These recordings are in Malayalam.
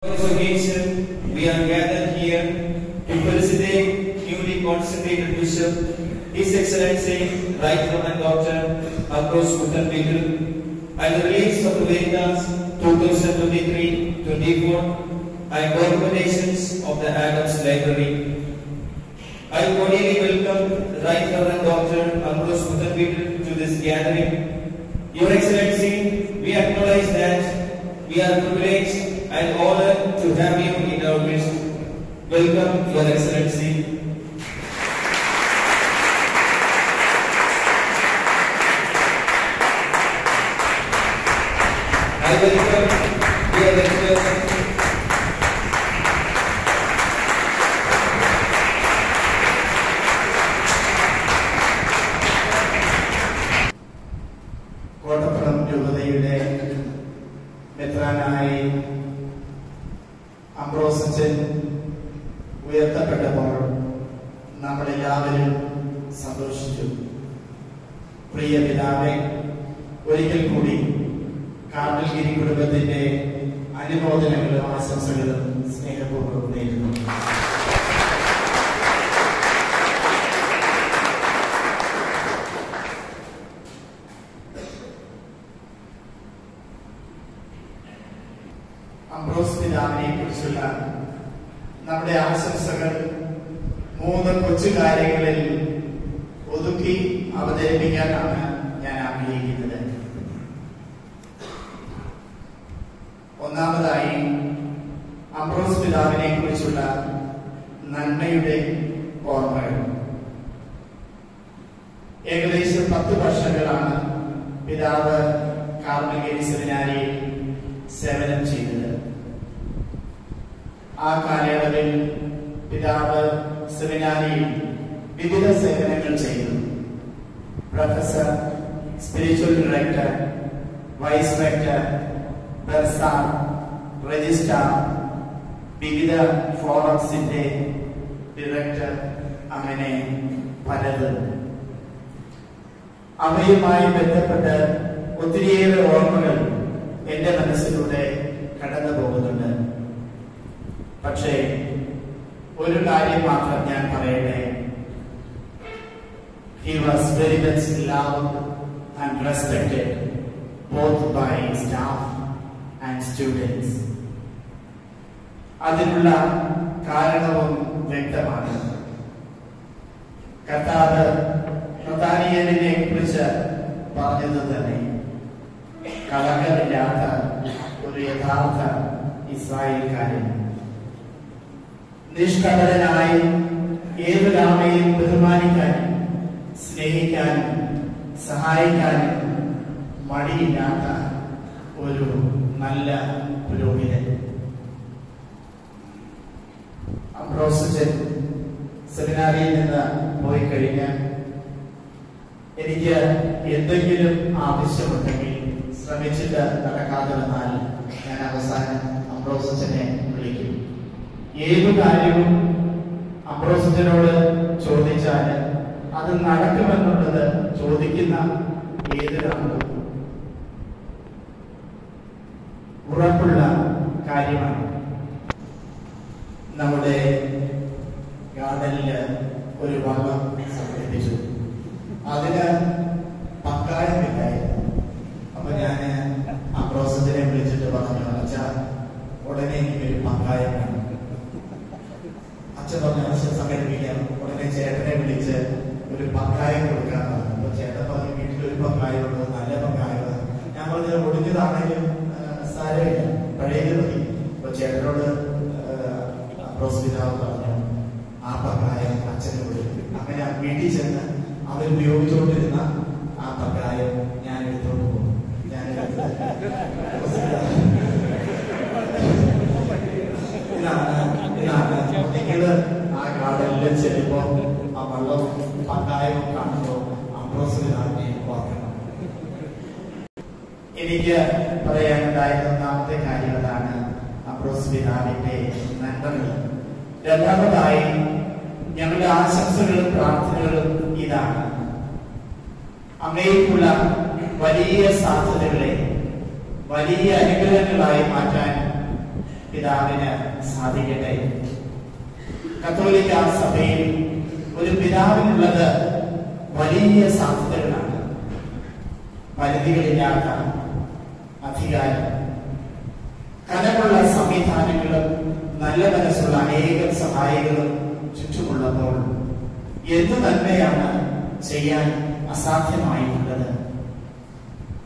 On this occasion, we are gathered here to felicitate newly consecrated Bishop, His Excellency Right Reverend Dr. Ambrose Muthanpetru, and the release of the Vedas 2023-24 and recommendations of the Adams Library. I cordially welcome Right Reverend Dr. Ambrose Muthanpetru to this gathering. Your Excellency, we acknowledge that we are privileged and honored to have you in our midst. Welcome, Your Excellency. I welcome dear lecturers. Kottappuram രൂപതയുടെ മെത്രാനായി അംബ്രോസച്ചൻ ഉയർത്തപ്പെട്ടപ്പോൾ നമ്മളെല്ലാവരും സന്തോഷിച്ചു. പ്രിയ പിതാവെ, ഒരിക്കൽ കൂടി കാർമൽഗിരി കുടുംബത്തിന്റെ അനുമോദനങ്ങളും ആശംസകളും സ്നേഹപൂർവ്വം നേരുന്നു. അംബ്രോസ് പിതാവിനെ കുറിച്ചുള്ള നമ്മുടെ ആശംസകൾ 3 കൊച്ചു കാര്യങ്ങളിൽ ഒതുക്കി അവതരിപ്പിക്കാനാണ് ഞാൻ ആഗ്രഹിക്കുന്നത്. ഒന്നാമതായി, അംബ്രോസ് പിതാവിനെ കുറിച്ചുള്ള നന്മയുടെ ഓർമ്മകൾ. ഏകദേശം 10 വർഷങ്ങളാണ് പിതാവ് കാർമൽഗിരി സെമിനാരിയിൽ സേവനം ചെയ്തത്. ആ കാലയളവിൽ പിതാവ് സെമിനാരിയിൽ വിവിധ സേവനങ്ങൾ ചെയ്തു. Professor, spiritual director, vice rector, bursar, registrar, വിവിധ ഫോറംസിന്റെ ഡയറക്ടർ, അങ്ങനെ പലതും. അവയുമായി ബന്ധപ്പെട്ട് ഒത്തിരിയേറെ ഓർമ്മകൾ എന്റെ മനസ്സിലൂടെ കടന്നു പോകുന്നുണ്ട്. പക്ഷേ ഒരു കാര്യം മാത്രം ഞാൻ പറയട്ടെ. He was very much loved and respected both by staff and students. അതിനുള്ള കാരണവും വ്യക്തമാണ്. കർത്താവ് നഥാനിയേലിനെ കുറിച്ച് പറഞ്ഞത് തന്നെ കളങ്കമില്ലാത്ത ഒരു യഥാർത്ഥ ഇസ്രായേൽക്കാരൻ. നിഷ്കളങ്കനായി ഏതൊരാളെയും ബഹുമാനിക്കാനും സ്നേഹിക്കാനും സഹായിക്കാനും മടിയില്ലാത്ത ഒരു നല്ല പുരോഹിതൻ. അംബ്രോസച്ചൻ സെമിനാരിയിൽ നിന്ന് പോയി കഴിഞ്ഞാൽ എനിക്ക് എന്തെങ്കിലും ആവശ്യമുണ്ടെങ്കിൽ ശ്രമിച്ചിട്ട് നടക്കാതെ വന്നാൽ ഞാൻ അവസാനം അംബ്രോസച്ചനെ വിളിക്കും. ഏതു കാര്യവും അംബ്രോസച്ചനോട് ചോദിച്ചാൽ അത് നടക്കുമെന്നുള്ളത് ചോദിക്കുന്ന ഏതൊരാളും ഉറപ്പുള്ള കാര്യമാണ്. നമ്മുടെ ഗാർഡനില് ഒരു വള്ളം സംഘടിപ്പിച്ചു. അതിന് പങ്കാളിത്തമില്ലായിരുന്നു. അപ്പൊ ഞാന് അംബ്രോസച്ചനെ വിളിച്ചിട്ട് പറഞ്ഞു, അച്ഛ ഉടനെ എനിക്കൊരു പങ്കായം വേണം. അച്ഛൻ പറഞ്ഞു അച്ഛൻ സംഘടിപ്പിക്കാം. ഉടനെ ചേട്ടനെ വിളിച്ച് ഒരു പങ്കായം കൊടുക്കാൻ പറഞ്ഞു. അപ്പൊ ചേട്ടൻ പറഞ്ഞു വീട്ടിലൊരു പങ്കായമുള്ളത്, നല്ല പങ്കായമാണ്. ഞാൻ പറഞ്ഞു ഒടിഞ്ഞതാണെങ്കിലും സാരമില്ല, പഴയത് മതി. അപ്പൊ ചേട്ടനോട് അംബ്രോസ് പിതാവ് പറഞ്ഞു ആ പങ്കായം അച്ഛന് കൊടുക്കും. അങ്ങനെ വീട്ടിൽ ചെന്ന് അവർ ഉപയോഗിച്ചുകൊണ്ടിരുന്ന ആ പങ്കായം ഞാൻ എടുത്തോണ്ട് പോകും. ഇതാണ് നിങ്ങള് ആ ഗാർഡനിൽ ചെല്ലുമ്പോ ആ വെള്ളവും പങ്കായവും കാണുമ്പോ അംബ്രോസ് പിതാവിനെ ഓർക്കണം. എനിക്ക് പറയാനുണ്ടായിരുന്ന ഒന്നാമത്തെ കാര്യം അതാണ്, അംബ്രോസ് പിതാവിന്റെ നന്മകൾ. രണ്ടാമതായി ഞങ്ങളുടെ ആശംസകളും പ്രാർത്ഥനകളും ഇതാണ്. അങ്ങേക്കുള്ള വലിയ സാധ്യതകളെ വലിയ അനുഗ്രഹങ്ങളായി മാറ്റാൻ പിതാവിന് സാധിക്കട്ടെ. കത്തോലിക്ക സഭയിൽ ഒരു പിതാവിനുള്ളത് വലിയ സാധ്യതകളാണ്. പരിധികളില്ലാത്ത അധികാരം, കനമുള്ള സംവിധാനങ്ങളും നല്ല മനസ്സുള്ള അനേകം സഹായികളും ചുറ്റുമുള്ളപ്പോൾ എന്തു നന്മയാണ് ചെയ്യാൻ അസാധ്യമായിട്ടുള്ളത്.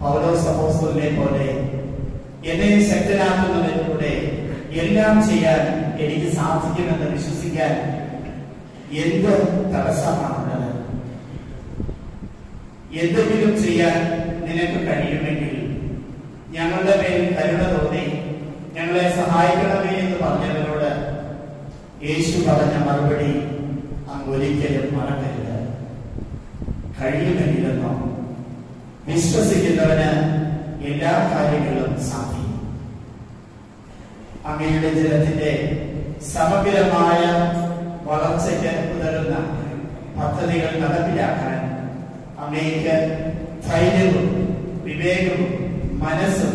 പൗലോസ് അപ്പോസ്തലനെ പോലെ എന്നെ ശക്തനാക്കുന്നതിലൂടെ എല്ലാം ചെയ്യാൻ എനിക്ക് സാധിക്കുമെന്ന് വിശ്വസിക്കാൻ എന്ത് തടസ്സമാണുള്ളത്? എന്തെങ്കിലും ചെയ്യാൻ നിനക്ക് കഴിയുമെങ്കിൽ ഞങ്ങളുടെ മേൽ കരുണ തോന്നി ഞങ്ങളെ സഹായിക്കണമേ എന്ന് പറഞ്ഞവരോട് യേശു പറഞ്ഞ മറുപടി അങ്ങ് ഒരിക്കലും മറക്കരുത്. കഴിയുമെങ്കിലെന്നോ വിശ്വസിക്കുന്നവന് എല്ലാ കാര്യങ്ങളും സാധിക്കും. അങ്ങയുടെ ജനത്തിന്റെ സമഗ്രമായ വളർച്ചയ്ക്ക് ഉതകുന്ന പദ്ധതികൾ നടപ്പിലാക്കാൻ അങ്ങേക്ക് ധൈര്യവും വിവേകവും മനസ്സും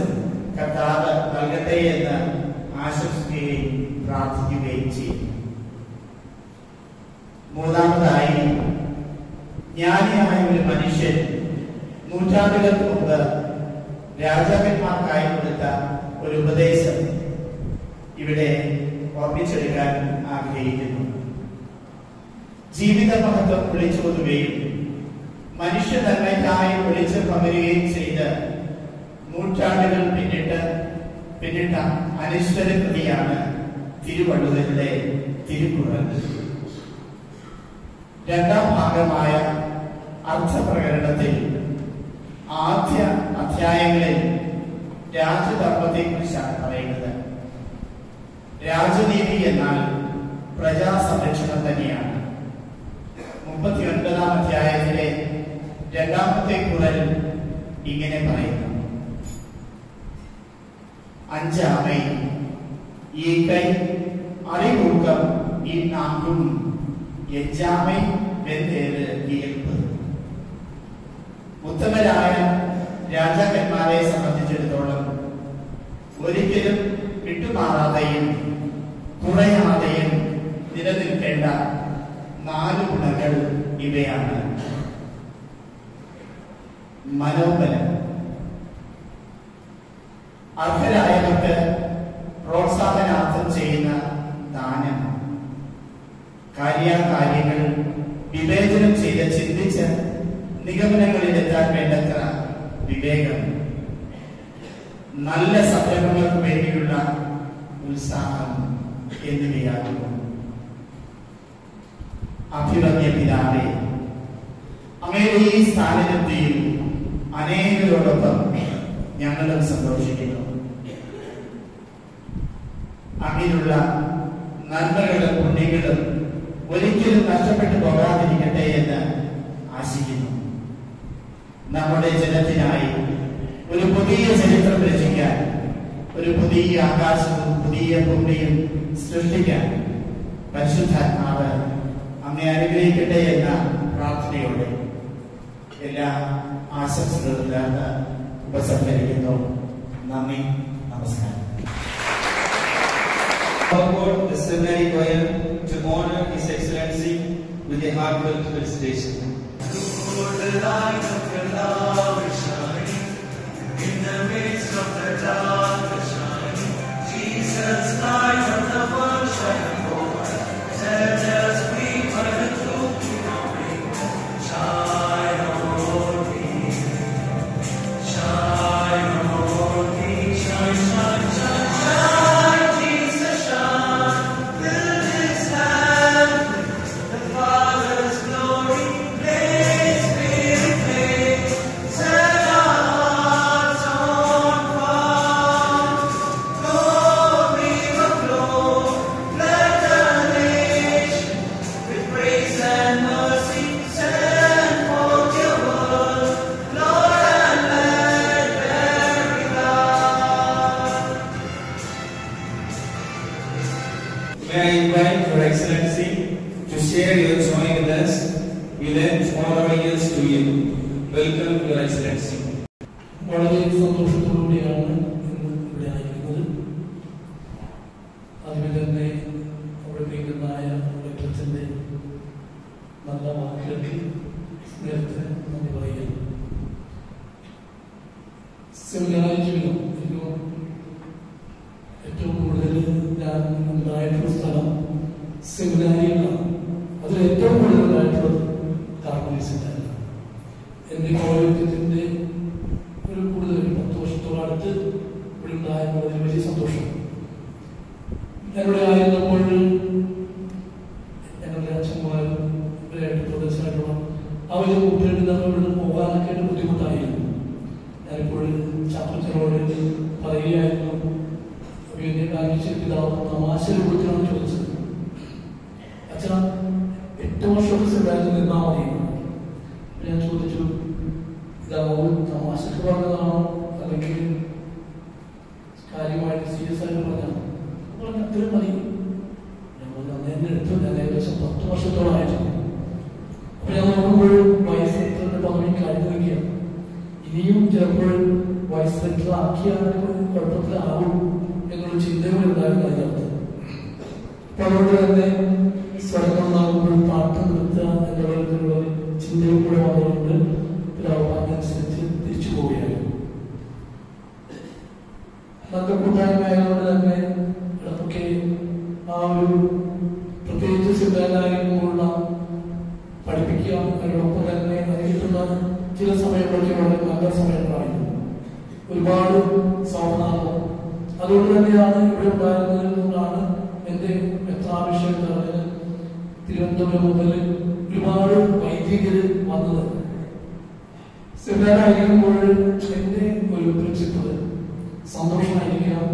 കർത്താവ് നൽകട്ടെ എന്ന് ആശംസിക്കുകയും പ്രാർത്ഥിക്കുകയും ചെയ്യും. മൂന്നാമതായി, ജ്ഞാനിയായ ഒരു മനുഷ്യൻ നൂറ്റാണ്ടുകൾക്ക് മുമ്പ് രാജാക്കന്മാർക്കായി കൊടുത്ത ഒരു ഉപദേശം ഇവിടെ ഓർമ്മിച്ചെടുക്കാൻ ആഗ്രഹിക്കുന്നു. ജീവിത മഹത്വം വിളിച്ചോതുകയും മനുഷ്യ നന്മയ്ക്കായി വിളിച്ചു പകരുകയും ചെയ്ത് നൂറ്റാണ്ടുകൾ പിന്നിട്ട അനിശ്ചിത കൃതിയാണ് തിരുവള്ളുവരുടെ തിരുക്കുറൾ. രണ്ടാം ഭാഗമായ അർത്ഥപ്രകരണത്തിൽ ആദ്യ അധ്യായങ്ങളിൽ രാജ്യധർമ്മത്തെക്കുറിച്ചാണ് പറയുന്നത്. രാജനീതി എന്നാൽ പ്രജാസംരക്ഷണം തന്നെയാണ്. 39-ാം അധ്യായത്തിലെ രണ്ടാമത്തെ കുറൽ ഇങ്ങനെ പറയുന്നു: അഞ്ചാമൈ ஈக்கை அறிவுக்கம் இந்நான்கும் എഞ്ചാമൈ വെന്തേര് ഇയൽപ്പ്. ഉത്തമരായ രാജാക്കന്മാരെ സംബന്ധിച്ചിടത്തോളം ഒരിക്കലും വിട്ടുമാറാതെയും കുറയാതെയും നിലനിൽക്കേണ്ട 4 ഗുണങ്ങൾ ഇവയാണ്. മനോബലം, അർഹരായവർക്ക് പ്രോത്സാഹനാർത്ഥം ചെയ്യുന്ന ദാനം, കാര്യങ്ങൾ വിവേചനം ചെയ്ത് ചിന്തിച്ച് നിഗമനങ്ങളിലെത്താൻ വേണ്ടത്ര വിവേകം, നല്ല സംരംഭങ്ങൾക്ക് വേണ്ടിയുള്ള ഉത്സാഹം എന്നിവയാകുന്നു. അഭിവന്യ പിതാവേ, അങ്ങയുടെ ഈ സ്ഥാനലബ്ധിയിൽ അനേകരോടൊപ്പം ഞങ്ങളും സന്തോഷിക്കുന്നു. അങ്ങനെയുള്ള നന്മകളും പുണ്യങ്ങളും ഒരിക്കലും നഷ്ടപ്പെട്ടു പോകാതിരിക്കട്ടെ എന്ന് ആശിക്കുന്നു. നമ്മുടെ ജനത്തിനായി ഒരു പുതിയ ചരിത്രം രചിക്കാൻ, ഒരു പുതിയ ആകാശവും പുതിയ ഭൂമിയും സൃഷ്ടിക്കാൻ പരിശുദ്ധാത്മാവ് അങ്ങേ അനുഗ്രഹിക്കട്ടെ എന്ന പ്രാർത്ഥനയോടെ എല്ലാ ആശംസകളും നേർന്ന് ഉപസംഹരിക്കുന്നു. നന്ദി, നമസ്കാരം. The seminary choir to honor His Excellency with a heartfelt felicitation. The light of your love is shining in the midst of the darkness shining. Jesus, light of the world, shine forth. Let us be by the truth knowing. Shine on me, shine on me, shine, shine, shine, shine, Jesus, shine. Fill this land with the Father's glory. Blaze, Spirit, blaze. Set our hearts on fire. Glory of glory. Let the nation with grace and mercy send forth your word, Lord, and let there be light. May I invite Your Excellency to share your joy with us. We lend all our ears to you. Welcome, Your Excellency. വളരെ സന്തോഷത്തോടുകൂടിയാണ് ഇവിടെ ആയിരിക്കുന്നത്. അതിൽ തന്നെ അവിടെ നീങ്ങുന്നായ അച്ഛൻ്റെ നല്ല വാക്കുകൾക്ക് നേരത്തെ നന്ദി പറയുക. സെമിനാരി ജീവിതം ഏറ്റവും കൂടുതൽ ഞാൻ ഉണ്ടായിട്ടുള്ള സ്ഥലം സെമിനാരിയിലാണ്. അതിൽ ഏറ്റവും കൂടുതൽ ഉണ്ടായിട്ടുള്ളത് കാർമലീസിലാണ്. എൻ്റെ പൗരോഹിത്യത്തിൻ്റെ ഒരു കൂടുതൽ 10 വർഷത്തോടടുത്ത് ഇവിടെ ഉണ്ടായിരുന്നതിൽ വലിയ സന്തോഷം. ഞങ്ങളുടെ ആയിരുന്നപ്പോൾ ഞങ്ങളുടെ അച്ഛന്മാരും ഇവരായിട്ട് പ്രദേശമായിട്ടുള്ള അവര് കുട്ടികളുടെ ഇവിടുന്ന് പോകാനൊക്കെ ബുദ്ധിമുട്ടായിരുന്നു. ഞാനിപ്പോൾ ചാപ്പച്ചനോട് പറയുകയായിരുന്നു, എന്നെ കാണിച്ചിട്ടാവും തമാശയിൽ കുറിച്ചാണ് ചോദിച്ചത്. അച്ഛൻ 8 വർഷമൊക്കെ സെമിനാരിൽ നിന്നാൽ മതി. ഞാൻ ചോദിച്ചു, ഇതാവും തമാശക്ക് പറഞ്ഞതാണോ അല്ലെങ്കിൽ കാര്യമായിട്ട് സീരിയസ് ആയിട്ട് പറഞ്ഞാണ്? അത്രയും മതി. ഞങ്ങൾ എന്നെ എടുത്തു. ഞാൻ ഏകദേശം 10 വർഷത്തോളമായിട്ടുണ്ട്. അപ്പൊ ഞാൻ നോക്കുമ്പോൾ വൈസ് സെക്ടറിന്റെ പദവി കഴിഞ്ഞു വയ്ക്കുകയാണ്. ഇനിയും ചിലപ്പോൾ വൈസ് സെക്ടർ ആക്കിയാണെങ്കിൽ കുഴപ്പത്തിലാവും എന്നൊരു ചിന്തകൾ ഉണ്ടായിരുന്നു അതിനകത്ത്. അപ്പൊ അതുകൊണ്ട് തന്നെ സ്വന്തമാകുമ്പോൾ പാട്ട് നിർത്തുക എന്നുള്ള ചിന്തയും കൂടെ വന്നുകൊണ്ട് അനുസരിച്ച് തിരിച്ചു പോവുകയാണ്. നല്ല കൂട്ടായ്മയായതുകൊണ്ട് തന്നെ ഇടത്തൊക്കെ ആ ഒരു പ്രത്യേകിച്ച് സിദ്ധാന്താകുമ്പോഴുള്ള പഠിപ്പിക്കുക, അതിനോടൊപ്പം തന്നെ അത് കിട്ടുന്ന ചില സമയങ്ങളൊക്കെ വളരെ നല്ല സമയങ്ങളായിരുന്നു. ഒരുപാട് സൗഹൃദം. അതുകൊണ്ട് തന്നെയാണ് ഇവിടെ ഉണ്ടായിരുന്നതിൽ നിന്നാണ് എൻ്റെ മെത്രാഭിഷേകം നടന്നത്. തിരുവനന്തപുരം മുതൽ ഒരുപാട് വൈദികർ വന്നത്. സെമിനാരായിരിക്കുമ്പോൾ എൻ്റെ ഒരു പ്രിൻസിപ്പിൾ സന്തോഷമായിരിക്കാം,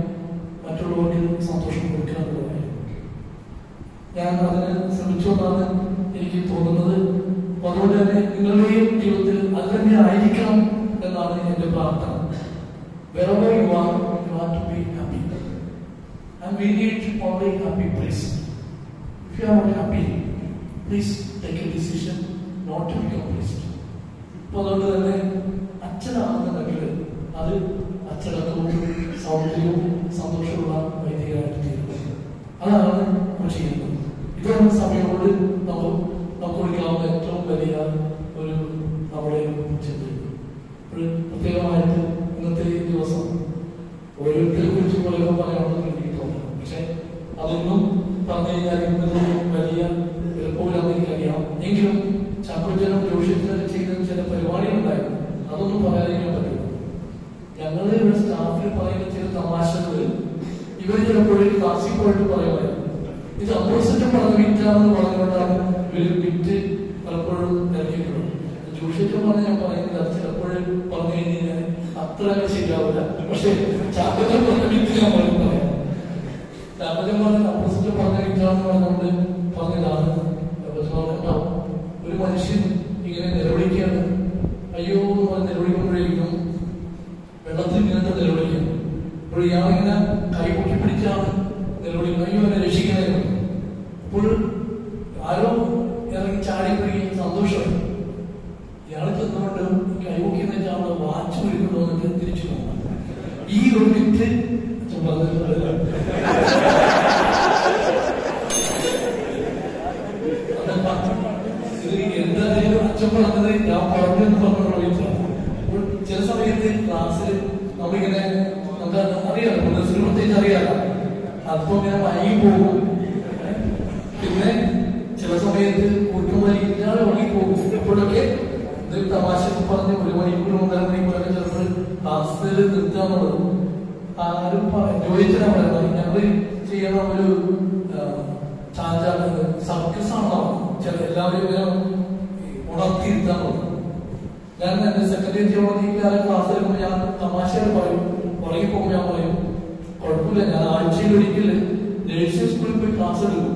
മറ്റുള്ളവർക്ക് സന്തോഷം കൊടുക്കുക എന്നുള്ളതായിരുന്നു. ഞാൻ അതിന് ശ്രമിച്ചുകൊണ്ടാണ് എനിക്ക് തോന്നുന്നത്. അതുകൊണ്ട് തന്നെ നിങ്ങളുടെയും ജീവിതത്തിൽ അത് തന്നെ ആയിരിക്കണം എന്നാണ് എൻ്റെ പ്രാർത്ഥന. Wherever you are to be happy. And we need only happy place. If you are not happy, please take a decision not to become priest. അപ്പോൾ അതുകൊണ്ട് തന്നെ അച്ഛനാണെന്നുണ്ടെങ്കിൽ അത് അച്ചടക്കവും സൗന്ദര്യവും സന്തോഷമുള്ള വൈദികരായിട്ട് തീരുന്നു. അതാണ് നമ്മൾ ചെയ്യുന്നത്. ഇതൊരു സമയത്തോട് നമുക്ക് കൊടുക്കാവുന്ന ഏറ്റവും വലിയ ഒരു നമ്മുടെ ചിന്ത. പ്രത്യേകമായിട്ട് ഇന്നത്തെ ദിവസം ഓരോരുത്തരെ കുറിച്ച് പറയുമ്പോൾ പറയാമെന്ന് എനിക്ക് തോന്നുന്നു. പക്ഷെ അതൊന്നും പറഞ്ഞു കഴിഞ്ഞാൽ ഇന്നത്തെ വലിയ എളുപ്പമില്ലാന്ന് എനിക്കറിയാം. എങ്കിലും ചാക്കോച്ചനും ജോഷിച്ചനും ചെയ്ത ചില പരിപാടികളുണ്ടായിരുന്നു. അതൊന്നും പറയാതിരിക്കാൻ പറ്റില്ല. ഞങ്ങൾ ഇവിടെ സ്റ്റാഫിൽ പറയുന്ന ചില തമാശകൾ ഇവർ ചിലപ്പോഴും ക്ലാസ്സിൽ പോയിട്ട് പറയുമായിരുന്നു. ഇത് അപ്പോസിറ്റ് പറഞ്ഞ വിറ്റാണെന്ന് പറഞ്ഞുകൊണ്ടാണ് ഇവർ വിറ്റ് പലപ്പോഴും ഇറങ്ങിയിട്ടുള്ളത്. ജോഷിച്ചൻ പറഞ്ഞ് ഞാൻ പറയുന്നത് അത് ചിലപ്പോഴും പറഞ്ഞു കഴിഞ്ഞാൽ അത്ര ശരിയാവില്ല. പക്ഷെ ചാക്കോച്ചൻ പറഞ്ഞ വിറ്റ് ഞാൻ പറയാം. ചാക്കോച്ചൻ പറഞ്ഞ അപ്പോസിറ്റ് പറഞ്ഞ വിറ്റാണെന്ന് പറഞ്ഞുകൊണ്ട് പറഞ്ഞതാണ്. ഒരു മനുഷ്യൻ ഇങ്ങനെ നിലവിളിക്കുകയാണ്. അയ്യോ എന്ന് പറഞ്ഞ് നിലവിളിക്കുമ്പോഴേക്കും വെള്ളത്തിൽ ഇങ്ങനത്തെ നിലവിളിക്കുന്നു. അപ്പോൾ ഇയാളിങ്ങനെ കൈപൊക്കി പിടിച്ചാണ് നിലവിളിക്കുന്നത്. അയ്യോ എന്നെ രക്ഷിക്കണേ. അപ്പോൾ ആരോ ഇറങ്ങി ചാടിപ്പോയി സന്തോഷമായി. ഇയാൾ ചെന്നുകൊണ്ട് കൈപൊക്കി വെച്ചാണ് വാച്ച് വിളിക്കുന്നു എന്നിട്ട് തിരിച്ചു പോകുന്നത്. ഈ ഒരു വിറ്റ് എന്തായാലും അച്ഛൻ പറഞ്ഞത് ഞാൻ പറഞ്ഞെന്ന് പറഞ്ഞിട്ടുള്ള. അപ്പോൾ ചില സമയത്ത് ക്ലാസ്സിൽ നമ്മളിങ്ങനെ നമുക്ക് അറിയാലോ, പ്രത്യേകിച്ച് അറിയാലോ, അതിപ്പോ ഇങ്ങനെ വൈകി പോകും. പിന്നെ ചില സമയത്ത് കൂട്ടുമലിക്കാതെ വൈകി പോകും. എപ്പോഴൊക്കെ ഇത് തമാശ പറഞ്ഞ് 1 മണിക്കൂർ 1.5 മണിക്കൂറൊക്കെ ചിലപ്പോൾ ക്ലാസ്സിൽ നിർത്താന്നുള്ളത് ആരും ചോദിച്ചാൽ പറയുന്നത്. ഞങ്ങൾ ചെയ്യണ ഒരു സർക്കസ് ആണോ ചില എല്ലാവരും ഉണർത്തിയിരുത്താനുള്ളത്. ഞാൻ എന്റെ സെക്കൻഡ് ജിയോളജിക്കാരെ ക്ലാസ് എടുക്കുമ്പോൾ ഞാൻ തമാശകൾ പറയും. പുറകെ പോകുമ്പോൾ ഞാൻ പറയും കുഴപ്പമില്ല, ഞാൻ ആഴ്ചയിൽ ഒരിക്കൽ നേഴ്സിംഗ് സ്കൂളിൽ പോയി ക്ലാസ് എടുക്കും.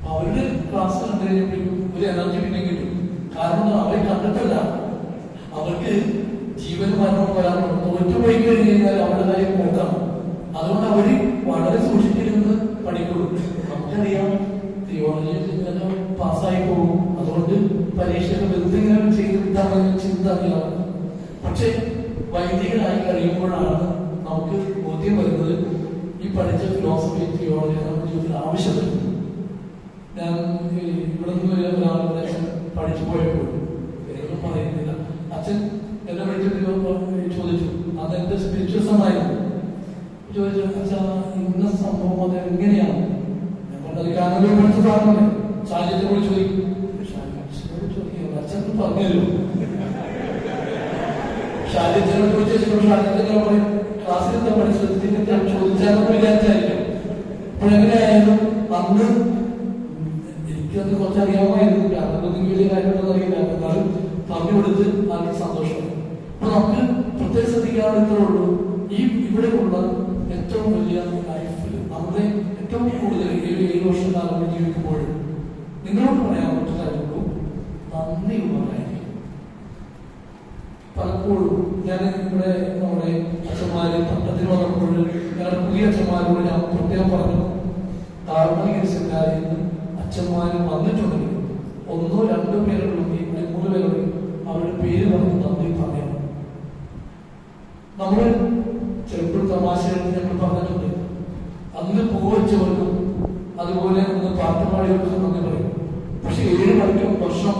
അവരുടെ ക്ലാസ് കണ്ടു കഴിഞ്ഞപ്പോഴും ഒരു എനർജി പിന്നെ കിട്ടും. കാരണം അവരെ കണ്ടിട്ടല്ല, അവർക്ക് ജീവൻ മരണവും വരാറുണ്ട്. തോറ്റുപോയി കഴിഞ്ഞ് കഴിഞ്ഞാൽ അവരുടെ കാര്യം പോക്കാം. അതുകൊണ്ട് അവര് വളരെ സൂക്ഷിച്ചിരുന്ന് പഠിക്കുള്ളൂ. നമുക്കറിയാം തിയോളജി പാസ്സായി പോകും, അതുകൊണ്ട് പരീക്ഷകൾ എന്തെങ്കിലും ചെയ്ത് കിട്ടാമെന്ന് ചിന്ത അറിയാം. പക്ഷെ വൈദികനായി കഴിയുമ്പോഴാണ് നമുക്ക് ബോധ്യം വരുന്നത് ഈ പഠിച്ച ഫിലോസഫി തിയോളജി നമ്മുടെ ജീവിതത്തിൽ ആവശ്യമില്ല. ഞാൻ ഇവിടെ നിന്ന് ഒരാളുടെ അച്ഛൻ പഠിച്ചു പോയപ്പോൾ പേരൊന്നും പറയുന്നില്ല, അച്ഛൻ എന്നെ വിളിച്ചിട്ട് ചോദിച്ചു, അത് എന്റെ സ്പിരിച്വൽ സമായിരുന്നു. ചോദിച്ചു, അച്ഛാ ഇന്ന സംഭവം അത് എങ്ങനെയാണ്? ഞാൻ പറഞ്ഞത് കാനൂർ പഠിച്ച സാധനമല്ലേ, സാഹചര്യത്തോട് ചോദിക്കും. അച്ഛൻ പറഞ്ഞല്ലോ ഷാജിത്തിനോട് ചോദിച്ചു, ഷാജിത്തിനെ പറയും ക്ലാസ്സിൽ എന്താ പഠിച്ചത് ചോദിച്ചാലെന്ന് വിചാരിച്ചായിരിക്കും. അപ്പോഴെങ്ങനെയായാലും അന്ന് എനിക്കത് കുറച്ചറിയാമായിരുന്നു, അതൊന്നും വലിയ കാര്യങ്ങളൊന്നും അറിയില്ല. എന്നാലും പറഞ്ഞു കൊടുത്ത് അതിന് സന്തോഷം. അപ്പൊ നമുക്ക് പ്രത്യേകം ശ്രദ്ധിക്കാനുള്ള ഇത്രേ ഉള്ളൂ, ഈ ഇവിടെ ഉള്ള ഏറ്റവും വലിയ ലൈഫിൽ നമ്മുടെ ഏറ്റവും കൂടുതൽ 7 വർഷക്കാലം ജീവിക്കുമ്പോൾ നിങ്ങളോട് പറയാൻ പറ്റുന്ന കാര്യമുള്ളൂ, നന്ദിയുള്ളവരായിരിക്കും. പലപ്പോഴും ഞാൻ ഇവിടെ നമ്മുടെ അച്ഛന്മാര് പട്ടത്തിൽ വന്നപ്പോൾ ഞങ്ങളുടെ പുതിയ അച്ഛന്മാരോട് ഞാൻ പ്രത്യേകം പറഞ്ഞു, കാർമലിക സെമിനാരിൽ നിന്ന് അച്ഛന്മാര് വന്നിട്ടുണ്ടെങ്കിൽ 1 2 പേരുണ്ടെങ്കിൽ 3 പേരുണ്ടെങ്കിൽ അവരുടെ പേര് പറഞ്ഞ് നന്ദി പറയണം. നമ്മള് ചിലപ്പോൾ തമാശയായിട്ട് ഞങ്ങൾ പറഞ്ഞിട്ടുണ്ട്, അന്ന് പൂവച്ചവർക്കും അതുപോലെ അന്ന് പാട്ടുപാടിയവർക്കും നന്ദി പറയും. പക്ഷെ 7 വർഷം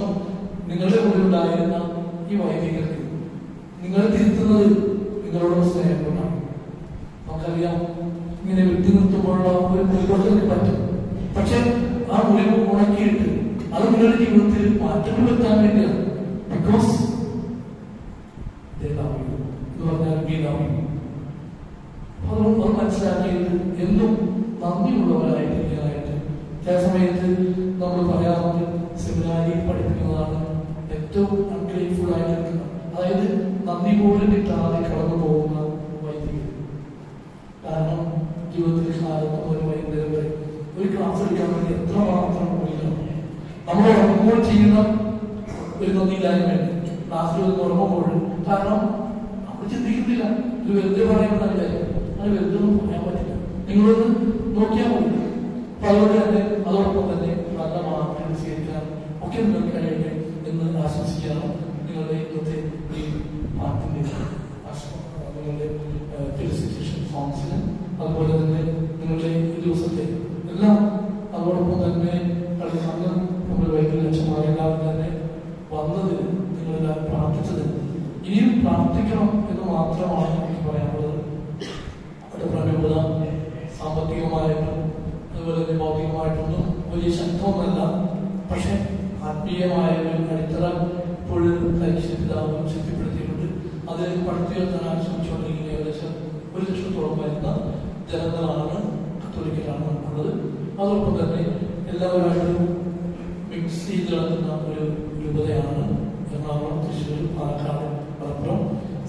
നിങ്ങളുടെ കൂടെ ഉണ്ടായിരുന്ന ഈ വൈദികർക്ക് നിങ്ങൾ തിരുത്തുന്നത് നിങ്ങളോട് സ്നേഹം കൊണ്ടാണ്. നമുക്കറിയാം, ഇങ്ങനെ വ്യക്തി നിർത്തുമ്പോഴുള്ള ഒരു മുൻകൊണ്ടു പറ്റും. പക്ഷെ ആ മുറിവ് ഉണക്കിയിട്ട് അത് നിങ്ങളുടെ ജീവിതത്തിൽ മാറ്റങ്ങൾ വരുത്താൻ വേണ്ടിയാണ്. ബിക്കോസ് എന്ന് പറഞ്ഞാൽ അതുകൊണ്ട് അത് മനസ്സിലാക്കിയിട്ട് എന്നും നന്ദിയുള്ളവരായിട്ടിരിക്കാനായിട്ട്. ചില സമയത്ത് നമ്മൾ പറയാറുണ്ട്, സെമിനാരിയിൽ പഠിപ്പിക്കുന്നതാണ് ഏറ്റവും അൺഗ്രേറ്റ്ഫുൾ ആയിട്ട്, അതായത് നന്ദി പോലും കിട്ടാതെ കടന്നു പോകുന്ന വൈദികർ. കാരണം ജീവിതത്തിൽ കാലത്ത് ഒരു വൈകുന്നേരം വരെ ഒരു ക്ലാസ് എടുക്കാൻ വേണ്ടി എത്രമാത്രം പോയില്ല. നമ്മൾ ഉറങ്ങുമ്പോൾ ചെയ്യുന്ന ഒരു നന്ദിയില്ലായ്മയുണ്ട്. ക്ലാസ്സിൽ ഒന്ന് ഉറങ്ങുമ്പോൾ, കാരണം നമ്മൾ ചിന്തിക്കുന്നില്ല, ഇത് വെറുതെ പറയുന്നതല്ലേ, അത് വെറുതെ ഒന്നും പറയാൻ പറ്റില്ല. നിങ്ങളൊന്ന് നോക്കിയാൽ മതി. അപ്പൊ അതുകൊണ്ട് തന്നെ അതോടൊപ്പം തന്നെ നല്ല മാർക്കുകൾ സ്വീകരിക്കാൻ ഒക്കെ നിങ്ങൾക്ക് കഴിയട്ടെ എന്ന് ആശംസിക്കുകയാണ്. നിങ്ങളുടെ ഇന്നത്തെ ഈ പാട്ടിന്റെ നിങ്ങളുടെ ഫെലിസിറ്റേഷൻ സോങ്സിന്, അതുപോലെ തന്നെ നിങ്ങളുടെ ഈ ദിവസത്തെ എല്ലാം, അതോടൊപ്പം തന്നെ അന്ന് നമ്മൾ വൈദ്യുതി അച്ഛന്മാരെല്ലാവരും തന്നെ വന്നതിന്, നിങ്ങളെല്ലാം പ്രാർത്ഥിച്ചതിന് ഇനിയും പ്രാർത്ഥിക്കണം എന്ന് മാത്രമാണ് എനിക്ക് പറയാനുള്ളത്. അവിടെ പ്രമുഖത സാമ്പത്തികമായിട്ടും അതുപോലെ തന്നെ ഭൗതികമായിട്ടൊന്നും വലിയ ശക്തമൊന്നല്ല. പക്ഷെ ആത്മീയമായ ഒരു അടിത്തറ ഇപ്പോഴും കൈശിപ്പിതാവും ശക്തിപ്പെടുത്തിയിട്ടുണ്ട്. അത് പടുത്തുയർത്താൻ ശ്രമിച്ചുകൊണ്ടിരിക്കുന്ന ഏകദേശം 1 ലക്ഷത്തോളം വരുന്ന ജനങ്ങളാണ്, കത്തോലിക്കലാണ് നമുക്കുള്ളത്. അതോടൊപ്പം തന്നെ എല്ലാവരുമായിട്ടും മിക്സ് ചെയ്ത് നടത്തുന്ന ഒരു രൂപതയാണ് എറണാകുളം, തൃശ്ശൂർ, പാലക്കാട്, മലപ്പുറം,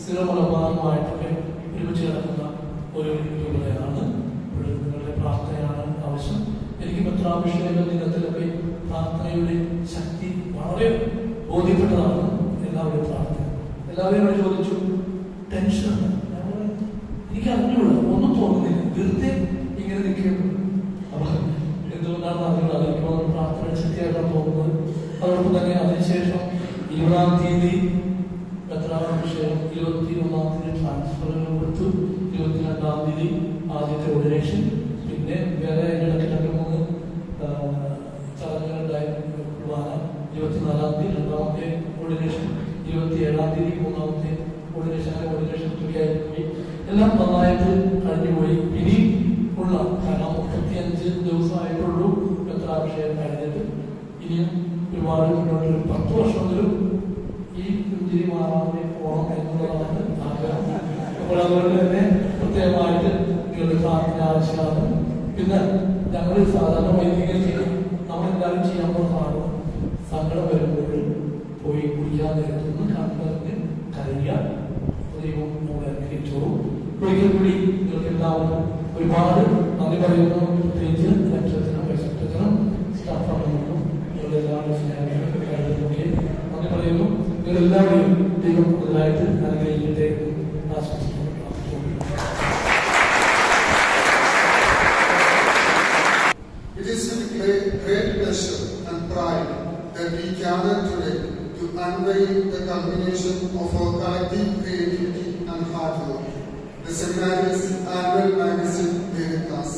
സ്ഥിരമലബാറുമായിട്ടൊക്കെ ഒരുമിച്ച് കിടക്കുന്ന ഒരു രൂപതയാണ്. നിങ്ങളുടെ പ്രാർത്ഥനയാണ് ആവശ്യം. എനിക്ക് മെത്രാഭിഷേക ദിനത്തിലൊക്കെ പ്രാർത്ഥനയുടെ ശക്തി വളരെ ബോധ്യപ്പെട്ടതാണ്. എല്ലാവരും പ്രാർത്ഥന, എല്ലാവരും ചോദിച്ചു, ടെൻഷൻ എനിക്ക് അറിഞ്ഞൂടാ, ഒന്നും തോന്നുന്നില്ല, വെറുതെ ഇങ്ങനെ നിൽക്കുന്നു. അപ്പൊ എന്തുകൊണ്ടാണ് അറിഞ്ഞൂടാ, അതിപ്പോൾ പ്രാർത്ഥനയുടെ ശക്തിയായിട്ടാണ് തോന്നുന്നത്. അതോടൊപ്പം തന്നെ അതിനുശേഷം 20-ാം തീയതി മെത്രാഭിഷേകം, 21-ാം തീയതി ട്രാൻസ്ഫറുകൾ കൊടുത്തു, 22-ാം തീയതി ആദ്യത്തെ ഓർഡിനേഷൻ, പിന്നെ വേറെ ഇടയ്ക്ക് 2-3 ചടങ്ങുകളുണ്ടായിരുന്നു. കുർബാന 24-ാം തീയതി 2ാമത്തെ ഓർഡിനേഷൻ, 27-ാം തീയതി 3ാമത്തെ ഓർഡിനേഷൻ. അങ്ങനെ ഓർഡിനേഷൻ തുകയായിട്ട് പോയി, എല്ലാം നന്നായിട്ട് കഴിഞ്ഞുപോയി. ഇനി ഉള്ള, കാരണം 35 ദിവസമായിട്ടുള്ളൂ മെത്രാഭിഷേകം കഴിഞ്ഞിട്ട്, ഇനിയും ഒരുപാട് മുന്നോട്ട് 10 വർഷമെങ്കിലും ഈ പുഞ്ചിരി മാറാതെ പോകണം എന്നുള്ളതാണ് ആഗ്രഹം. അപ്പോൾ അതുകൊണ്ട് തന്നെ പ്രത്യേകമായിട്ട് നിങ്ങളുടെ പ്രാർത്ഥന ആവശ്യമാണ്. പിന്നെ ഞങ്ങൾ സാധാരണ വൈദികർ ചെയ്യും, നമ്മളെല്ലാവരും ചെയ്യാൻ പോകുന്നതാണ്, സങ്കടം വരുമ്പോൾ പോയി കുടിക്കാൻ നേരത്തുനിന്ന് കണ്ടറിഞ്ഞ് കരയുക. ദൈവം നമ്മളെ അനുഗ്രഹിച്ചോളും. ഒരിക്കൽ കൂടി നിങ്ങൾക്ക് എല്ലാവർക്കും ഒരുപാട് നന്ദി പറയുന്നു. പ്രത്യേകിച്ച് ലക്ഷത്തിനും ലക്ഷത്തിനും സ്റ്റാഫ് അംഗങ്ങൾക്കും നിങ്ങളെല്ലാവരും സ്നേഹത്തിനൊക്കെ നന്ദി പറയുന്നു. നിങ്ങളെല്ലാവരെയും ദൈവം കൂടുതലായിട്ട് അനുഗ്രഹിക്കട്ടെ ആശംസിക്കുന്നു. It is with great pleasure and pride that we gather today to unveil the culmination of our collective creativity and hard work. The seminary's annual magazine Veritas.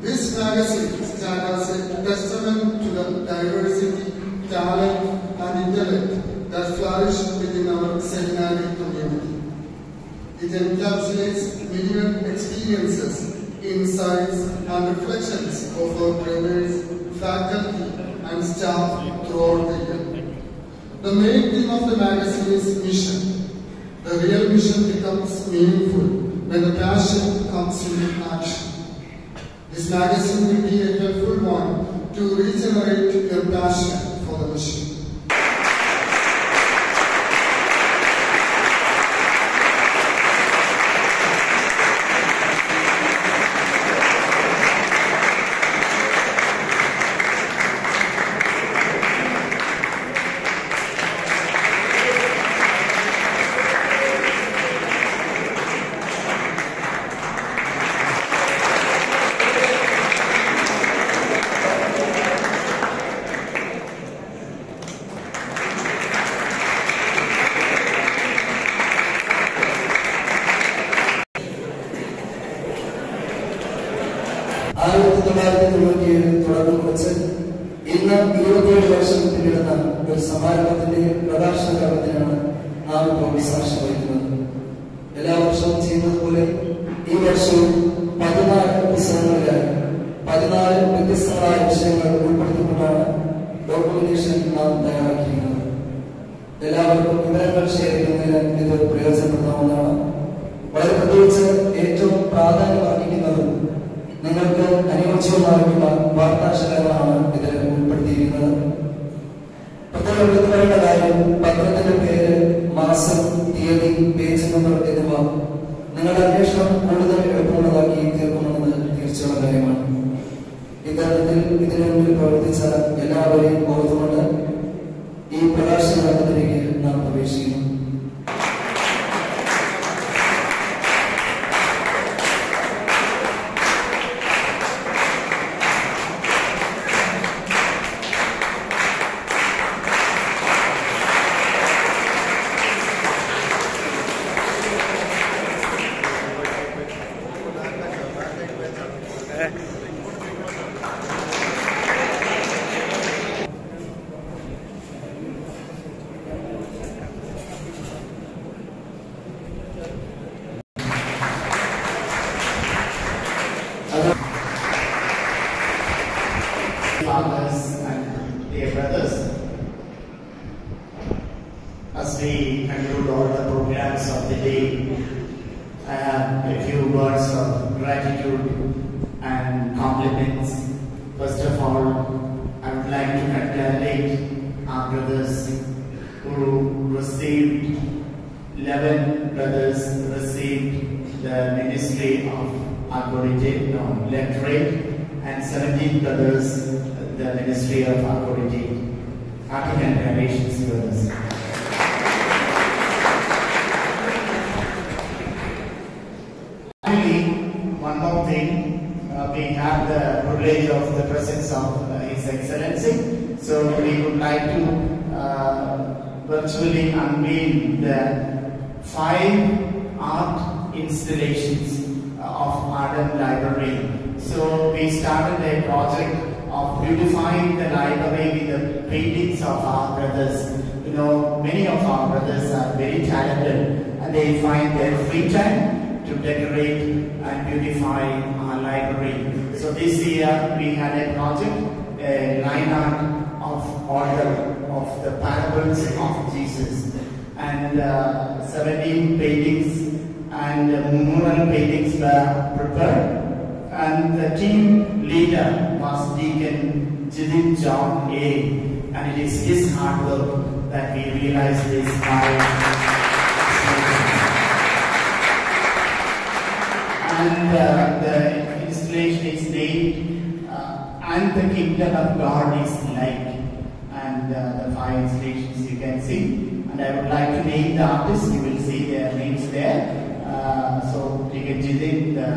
This magazine stands as a testament to the diversity, talent, and intellect that flourish within our seminary community. It encapsulates million experiences, insights, and reflections of our brothers, faculty, and staff throughout the year. The main theme of the magazine is mission. The real mission becomes meaningful when the passion comes into action. This magazine will be a helpful one to regenerate your passion for the mission. ഇന്ന് 27 വർഷം പിന്നിടുന്ന ഒരു സമാരംഭത്തിന്റെ പ്രകാശന കർമ്മത്തിനാണ് നാം ഇപ്പോൾ സാക്ഷ്യം വഹിക്കുന്നത്. എല്ലാ വർഷവും ചെയ്യുന്നത് പോലെ ഈ വർഷവും 14 പുസ്തകങ്ങളിലായി 14 വ്യത്യസ്തങ്ങളായ വിഷയങ്ങൾ ഉൾപ്പെടുത്തിക്കൊണ്ടാണ് ഡോക്യുമെന്റേഷൻ നാം തയ്യാറാക്കിയിരിക്കുന്നത്. എല്ലാവർക്കും വിവരങ്ങൾ ഷെയർ ചെയ്യുന്നതിന് ഇത് പ്രയോജനപ്പെടുത്താവുന്നതാണ്. വളരെ പ്രത്യേകിച്ച് ഏറ്റവും പ്രാധാന്യം അർഹിക്കുന്നതും നിങ്ങൾക്ക് അനുയോജ്യമായിട്ടുള്ള വാർത്താശകലങ്ങളാണ് ഇതിൽ ഉൾപ്പെടുത്തിയിരിക്കുന്നത്. പ്രത്യേകം എടുത്തു പറയേണ്ട കാര്യം, പത്രത്തിന്റെ പേര്, മാസം, തീയതി, പേജ് നമ്പർ എന്നിവ നിങ്ങളുടെ അന്വേഷണം കൂടുതൽ എളുപ്പമുള്ളതാക്കി തീർക്കുമെന്നത് തീർച്ചയുള്ള കാര്യമാണ്. ഇത്തരത്തിൽ ഇതിനു മുന്നിൽ പ്രവർത്തിച്ച എല്ലാവരെയും ഓർത്തുകൊണ്ട് ഈ പ്രകാശന കർമ്മത്തിലേക്ക് നാം പ്രവേശിക്കുന്നു. Fathers and dear brothers, as we conclude all the programs of the day, I have a few words of gratitude and compliments. First of all, I would like to congratulate our brothers who received 11 brothers received the ministry of lectorate, and 17 brothers the ministry of authority. Happy congratulations, brothers. Finally, one more thing, we have the privilege of the presence of His Excellency, so we would like to virtually unveil the 5 art installations of Adam Library. So we started a project of beautifying the library with the paintings of our brothers. You know, many of our brothers are very talented and they find their free time to decorate and beautify our library. So this year we had a project, a line art of order of the parables of Jesus, and 17 paintings and mural paintings were prepared. And the team leader was Deacon Jidin John A. And it is his hard work that we realized this by. And the installation is named "And the Kingdom of God is Like." And the 5 installations you can see. And I would like to name the artists. You will see their names there. So Deacon Jidin, the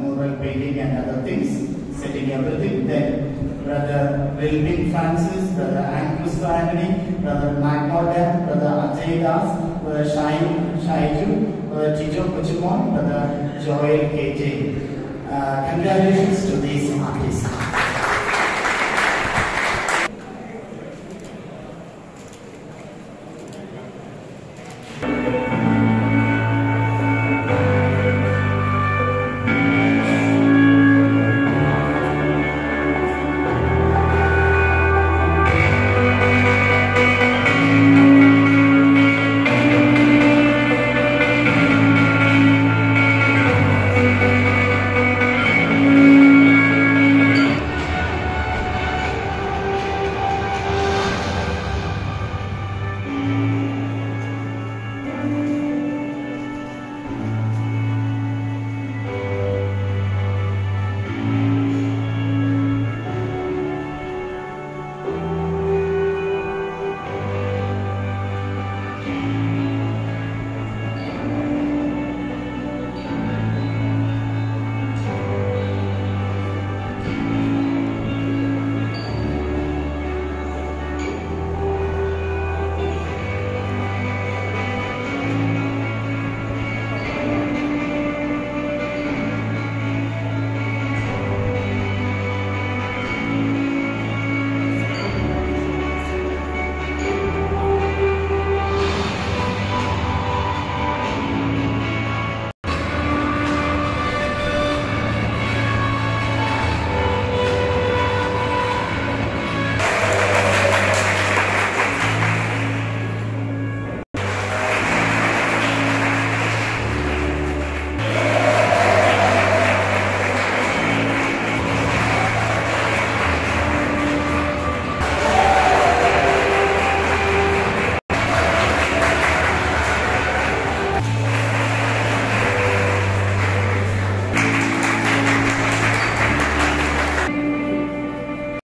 mural painting and other things, setting everything. Then Brother Wilvin Francis, Brother Angus Anthony, Brother Mac Morgan, Brother Ajay Das, Brother Shaiju, Brother Tito Kuchumon, Brother Joel KJ. Congratulations to these artists.